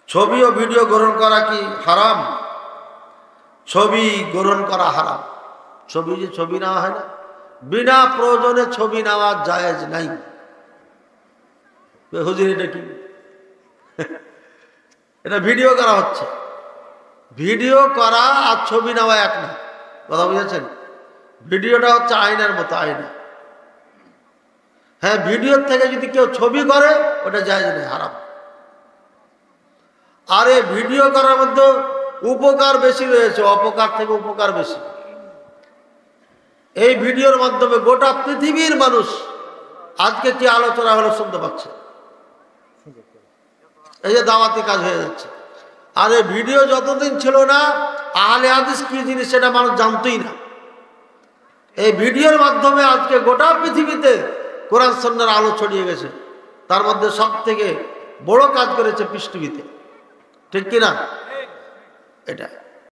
ছবি ও ভিডিও গ্রহণ করা কি হারাম? ছবি গ্রহণ করা হারাম। ছবি নেওয়া হয় না, বিনা প্রয়োজনে ছবি নেওয়া জায়েজ নাই। হুজুর এটা কি? এটা ভিডিও করা হচ্ছে। ভিডিও করা আর ছবি নেওয়া এক না, কথা বুঝেছেন? ভিডিওটা হচ্ছে আয়নার মতো, আয়না। হ্যাঁ, ভিডিওর থেকে যদি কেউ ছবি করে ওটা জায়েজ নেই, হারাম। আর এই ভিডিও করার মধ্যে উপকার বেশি রয়েছে, অপকার থেকে উপকার বেশি। এই ভিডিওর মাধ্যমে গোটা পৃথিবীর মানুষ আজকে কি আলোচনা হলো শুনতে পাচ্ছে। এই যে দাওয়াতি কাজ হয়ে যাচ্ছে। আর এই ভিডিও যতদিন ছিল না, আহলে হাদিস কি জিনিস সেটা মানুষ জানতোই না। এই ভিডিওর মাধ্যমে আজকে গোটা পৃথিবীতে কোরআন সুন্নাহর আলো ছড়িয়ে গেছে। তার মধ্যে সব থেকে বড় কাজ করেছে পিস টিভিতে, ঠিক কিনা? এটা